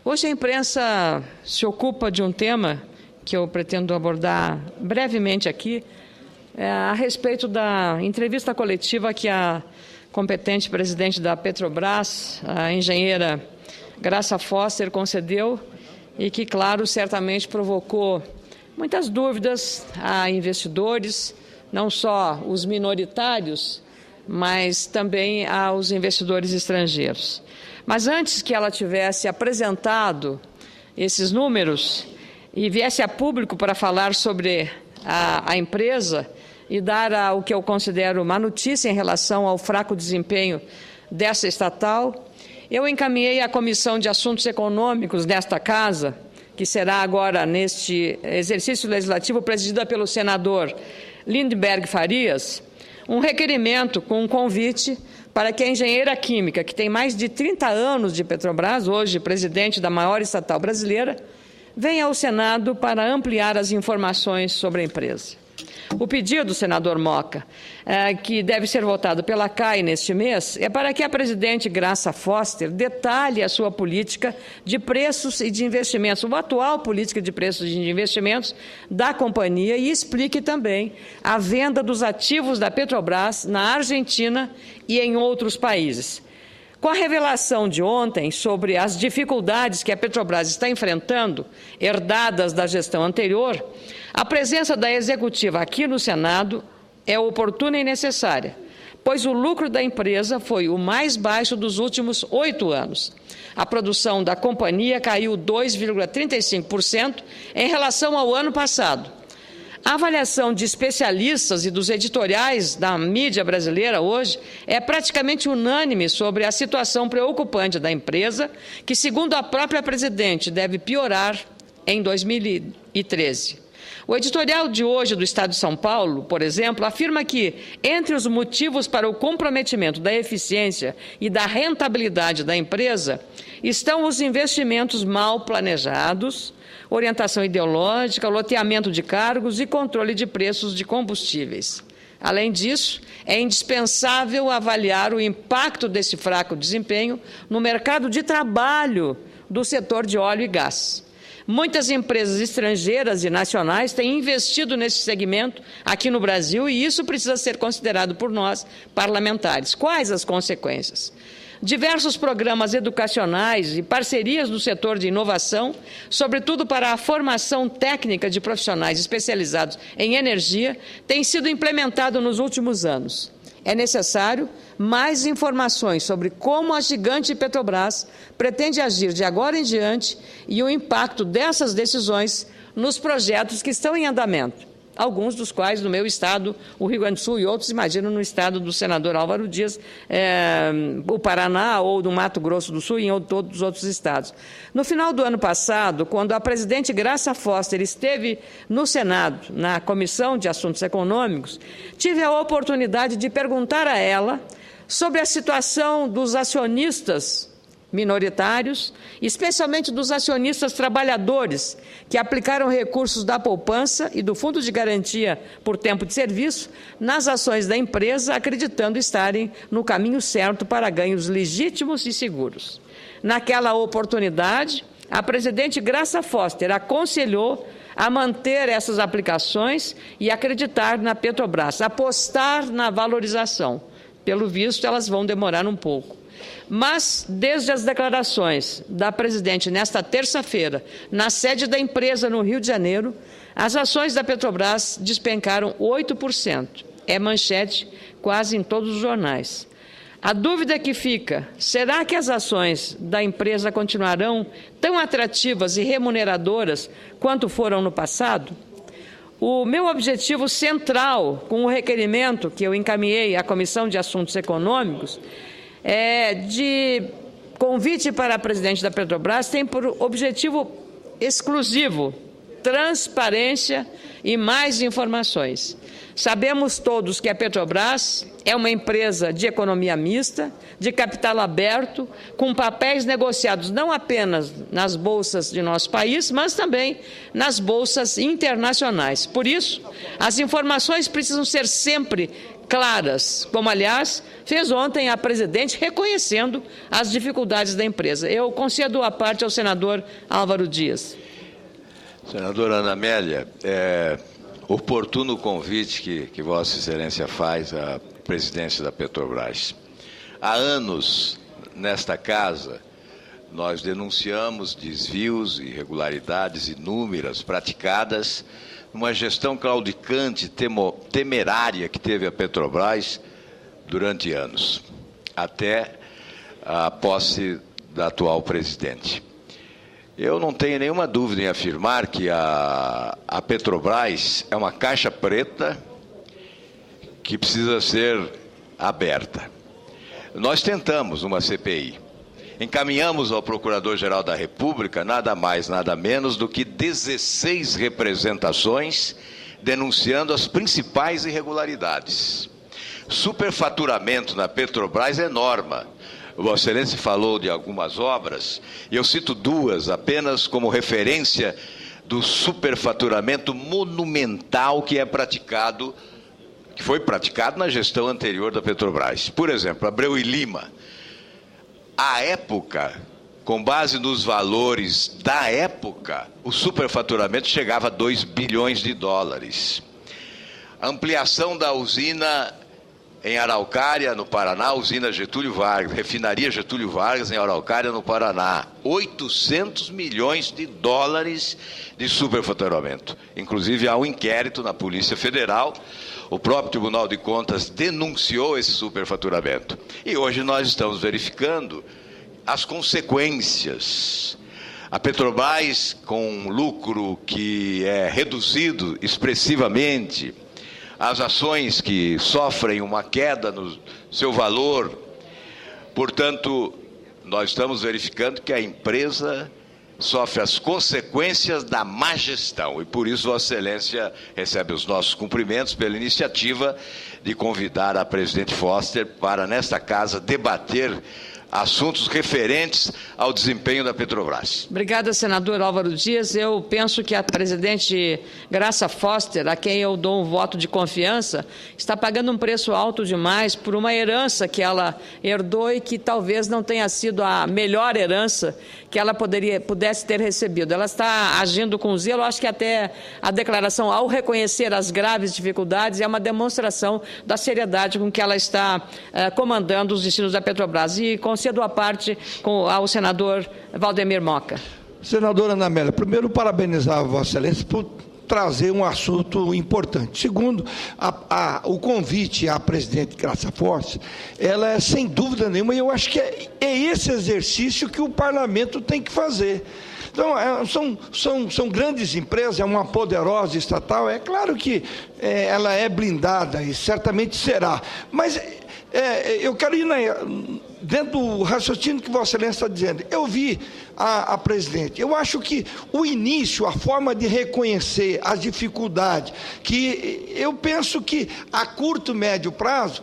Hoje a imprensa se ocupa de um tema que eu pretendo abordar brevemente aqui, a respeito da entrevista coletiva que a competente presidente da Petrobras, a engenheira Graça Foster, concedeu e que, claro, certamente provocou muitas dúvidas a investidores, não só os minoritários, mas também aos investidores estrangeiros. Mas antes que ela tivesse apresentado esses números e viesse a público para falar sobre a empresa e dar o que eu considero uma notícia em relação ao fraco desempenho dessa estatal, eu encaminhei à Comissão de Assuntos Econômicos desta Casa, que será agora neste exercício legislativo presidida pelo senador Lindenberg Farias, um requerimento com um convite para que a engenheira química, que tem mais de 30 anos de Petrobras, hoje presidente da maior estatal brasileira, venha ao Senado para ampliar as informações sobre a empresa. O pedido, senador Moca, que deve ser votado pela CAI neste mês, é para que a presidente Graça Foster detalhe a sua política de preços e de investimentos, a atual política de preços e de investimentos da companhia e explique também a venda dos ativos da Petrobras na Argentina e em outros países. Com a revelação de ontem sobre as dificuldades que a Petrobras está enfrentando, herdadas da gestão anterior, a presença da executiva aqui no Senado é oportuna e necessária, pois o lucro da empresa foi o mais baixo dos últimos 8 anos. A produção da companhia caiu 2,35% em relação ao ano passado. A avaliação de especialistas e dos editoriais da mídia brasileira hoje é praticamente unânime sobre a situação preocupante da empresa, que, segundo a própria presidente, deve piorar em 2013. O editorial de hoje do Estado de São Paulo, por exemplo, afirma que, entre os motivos para o comprometimento da eficiência e da rentabilidade da empresa, estão os investimentos mal planejados, orientação ideológica, loteamento de cargos e controle de preços de combustíveis. Além disso, é indispensável avaliar o impacto desse fraco desempenho no mercado de trabalho do setor de óleo e gás. Muitas empresas estrangeiras e nacionais têm investido nesse segmento aqui no Brasil e isso precisa ser considerado por nós, parlamentares. Quais as consequências? Diversos programas educacionais e parcerias no setor de inovação, sobretudo para a formação técnica de profissionais especializados em energia, têm sido implementados nos últimos anos. É necessário mais informações sobre como a gigante Petrobras pretende agir de agora em diante e o impacto dessas decisões nos projetos que estão em andamento. Alguns dos quais no meu estado, o Rio Grande do Sul, e outros, imagino, no estado do senador Álvaro Dias, o Paraná ou do Mato Grosso do Sul e em todos os outros estados. No final do ano passado, quando a presidente Graça Foster esteve no Senado, na Comissão de Assuntos Econômicos, tive a oportunidade de perguntar a ela sobre a situação dos acionistas minoritários, especialmente dos acionistas trabalhadores, que aplicaram recursos da poupança e do Fundo de Garantia por Tempo de Serviço nas ações da empresa, acreditando estarem no caminho certo para ganhos legítimos e seguros. Naquela oportunidade, a presidente Graça Foster aconselhou a manter essas aplicações e acreditar na Petrobras, apostar na valorização. Pelo visto, elas vão demorar um pouco. Mas, desde as declarações da presidente nesta terça-feira, na sede da empresa no Rio de Janeiro, as ações da Petrobras despencaram 8%. É manchete quase em todos os jornais. A dúvida que fica, será que as ações da empresa continuarão tão atrativas e remuneradoras quanto foram no passado? O meu objetivo central com o requerimento que eu encaminhei à Comissão de Assuntos Econômicos de convite para a presidente da Petrobras tem por objetivo exclusivo transparência e mais informações. Sabemos todos que a Petrobras é uma empresa de economia mista, de capital aberto, com papéis negociados não apenas nas bolsas de nosso país, mas também nas bolsas internacionais. Por isso, as informações precisam ser sempre claras, como, aliás, fez ontem a presidente, reconhecendo as dificuldades da empresa. Eu concedo a parte ao senador Álvaro Dias. Senadora Ana Amélia, oportuno o convite que Vossa Excelência faz à presidência da Petrobras. Há anos, nesta casa, nós denunciamos desvios e irregularidades inúmeras praticadas numa gestão claudicante, temerária que teve a Petrobras durante anos, até a posse da atual presidente. Eu não tenho nenhuma dúvida em afirmar que a Petrobras é uma caixa preta que precisa ser aberta. Nós tentamos uma CPI. Encaminhamos ao Procurador-Geral da República nada mais, nada menos do que 16 representações denunciando as principais irregularidades. Superfaturamento na Petrobras é norma. Vossa Excelência falou de algumas obras, e eu cito duas apenas como referência do superfaturamento monumental que foi praticado na gestão anterior da Petrobras. Por exemplo, Abreu e Lima. À época, com base nos valores da época, o superfaturamento chegava a 2 bilhões de dólares. A ampliação da usina em Araucária, no Paraná, usina Getúlio Vargas, refinaria Getúlio Vargas em Araucária, no Paraná, 800 milhões de dólares de superfaturamento. Inclusive, há um inquérito na Polícia Federal, o próprio Tribunal de Contas denunciou esse superfaturamento. E hoje nós estamos verificando as consequências. A Petrobras, com um lucro que é reduzido expressivamente, as ações que sofrem uma queda no seu valor. Portanto, nós estamos verificando que a empresa sofre as consequências da má gestão. E por isso, Vossa Excelência recebe os nossos cumprimentos pela iniciativa de convidar a presidente Foster para, nesta casa, debater assuntos referentes ao desempenho da Petrobras. Obrigada, senador Álvaro Dias. Eu penso que a presidente Graça Foster, a quem eu dou um voto de confiança, está pagando um preço alto demais por uma herança que ela herdou e que talvez não tenha sido a melhor herança que ela pudesse ter recebido. Ela está agindo com zelo. Acho que até a declaração, ao reconhecer as graves dificuldades, é uma demonstração da seriedade com que ela está comandando os destinos da Petrobras. E concedo a parte ao senador Valdemir Moca. Senadora Ana Amélia, primeiro parabenizar a Vossa Excelência por trazer um assunto importante. Segundo, o convite à presidente Graça Foster, ela é sem dúvida nenhuma, e eu acho que é esse exercício que o parlamento tem que fazer. Então, são grandes empresas, é uma poderosa estatal, é claro que ela é blindada e certamente será, mas eu quero ir dentro do raciocínio que Vossa Excelência está dizendo. Eu vi a presidente, eu acho que o início, a forma de reconhecer as dificuldades, que eu penso que a curto, médio prazo,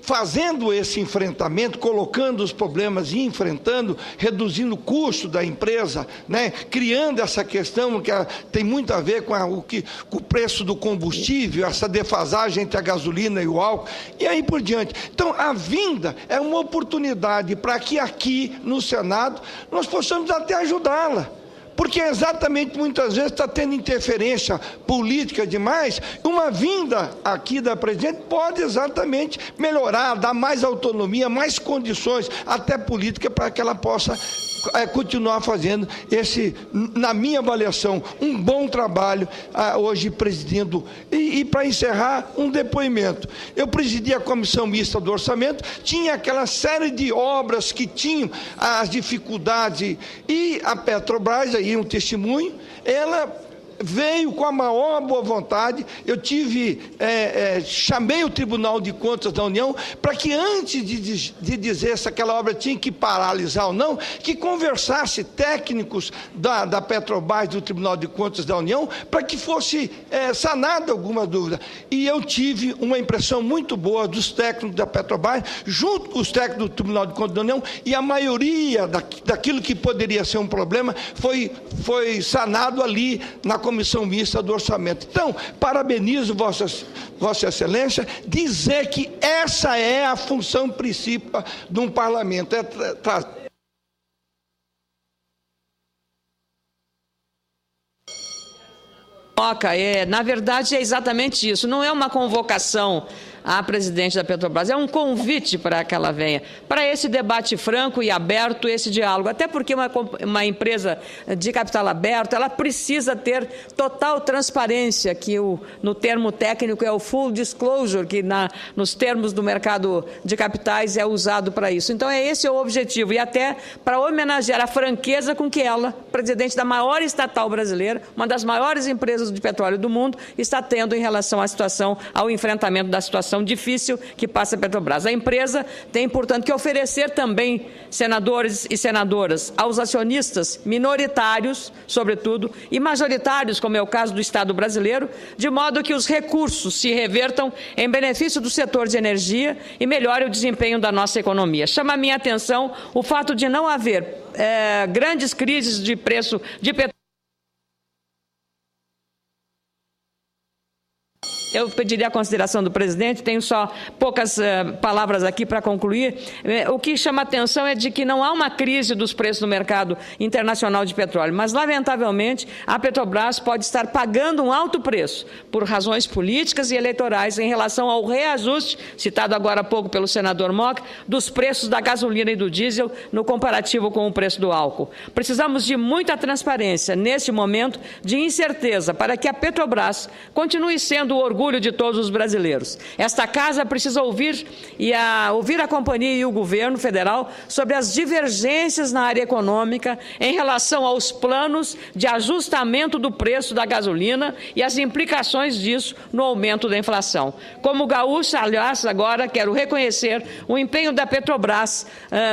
fazendo esse enfrentamento, colocando os problemas e enfrentando, reduzindo o custo da empresa, né? Criando essa questão que tem muito a ver com o preço do combustível, essa defasagem entre a gasolina e o álcool, e aí por diante. Então, a vinda é uma oportunidade para que aqui no Senado nós possamos até ajudá-la. Porque exatamente muitas vezes está tendo interferência política demais, uma vinda aqui da presidente pode exatamente melhorar, dar mais autonomia, mais condições, até política, para que ela possa continuar fazendo esse, na minha avaliação, um bom trabalho hoje presidindo. E para encerrar, um depoimento. Eu presidi a Comissão Mista do Orçamento, tinha aquela série de obras que tinham as dificuldades, e a Petrobras, aí um testemunho, ela veio com a maior boa vontade. Eu chamei o Tribunal de Contas da União para que, antes de dizer se aquela obra tinha que paralisar ou não, que conversasse técnicos da Petrobras, do Tribunal de Contas da União, para que fosse sanada alguma dúvida. E eu tive uma impressão muito boa dos técnicos da Petrobras, junto com os técnicos do Tribunal de Contas da União, e a maioria daquilo que poderia ser um problema foi sanado ali na Comissão Mista do Orçamento. Então, parabenizo Vossa Excelência, dizer que essa é a função principal de um parlamento, Na verdade, é exatamente isso. Não é uma convocação à presidente da Petrobras, é um convite para que ela venha, para esse debate franco e aberto, esse diálogo. Até porque uma empresa de capital aberto, ela precisa ter total transparência, que no termo técnico é o full disclosure, que nos termos do mercado de capitais é usado para isso. Então, esse é o objetivo, e até para homenagear a franqueza com que ela, presidente da maior estatal brasileira, uma das maiores empresas de petróleo do mundo, está tendo em relação à situação, ao enfrentamento da situação difícil que passa a Petrobras. A empresa tem, portanto, que oferecer também, senadores e senadoras, aos acionistas minoritários, sobretudo, e majoritários, como é o caso do Estado brasileiro, de modo que os recursos se revertam em benefício do setor de energia e melhore o desempenho da nossa economia. Chama a minha atenção o fato de não haver grandes crises de preço de petróleo. Eu pediria a consideração do presidente, tenho só poucas palavras aqui para concluir. O que chama atenção é de que não há uma crise dos preços no mercado internacional de petróleo, mas, lamentavelmente, a Petrobras pode estar pagando um alto preço por razões políticas e eleitorais em relação ao reajuste, citado agora há pouco pelo senador Mock, dos preços da gasolina e do diesel no comparativo com o preço do álcool. Precisamos de muita transparência neste momento de incerteza para que a Petrobras continue sendo o orgulho de todos os brasileiros. Esta casa precisa ouvir a companhia e o governo federal sobre as divergências na área econômica em relação aos planos de ajustamento do preço da gasolina e as implicações disso no aumento da inflação. Como gaúcha, aliás, agora quero reconhecer o empenho da Petrobras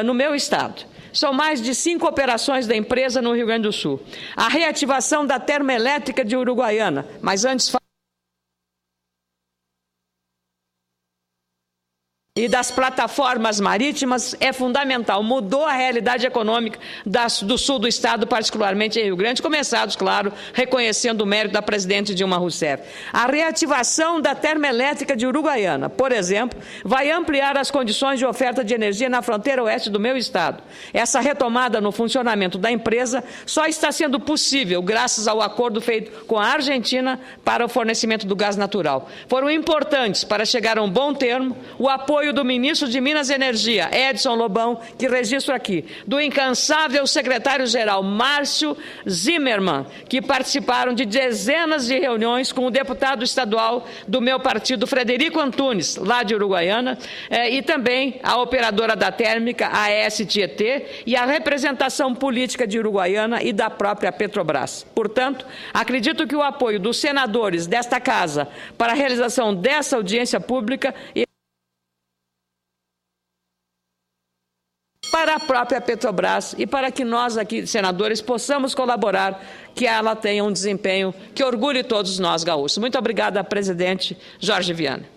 no meu estado. São mais de 5 operações da empresa no Rio Grande do Sul. A reativação da termoelétrica de Uruguaiana, mas antes e das plataformas marítimas é fundamental. Mudou a realidade econômica do sul do estado, particularmente em Rio Grande, começados, claro, reconhecendo o mérito da presidente Dilma Rousseff. A reativação da termoelétrica de Uruguaiana, por exemplo, vai ampliar as condições de oferta de energia na fronteira oeste do meu estado. Essa retomada no funcionamento da empresa só está sendo possível graças ao acordo feito com a Argentina para o fornecimento do gás natural. Foram importantes para chegar a um bom termo o apoio do ministro de Minas e Energia, Edson Lobão, que registro aqui, do incansável secretário-geral Márcio Zimmermann, que participaram de dezenas de reuniões com o deputado estadual do meu partido, Frederico Antunes, lá de Uruguaiana, e também a operadora da térmica, a AES Tietê, e a representação política de Uruguaiana e da própria Petrobras. Portanto, acredito que o apoio dos senadores desta casa para a realização dessa audiência pública para a própria Petrobras e para que nós aqui, senadores, possamos colaborar, que ela tenha um desempenho que orgulhe todos nós gaúchos. Muito obrigada, presidente Jorge Viana.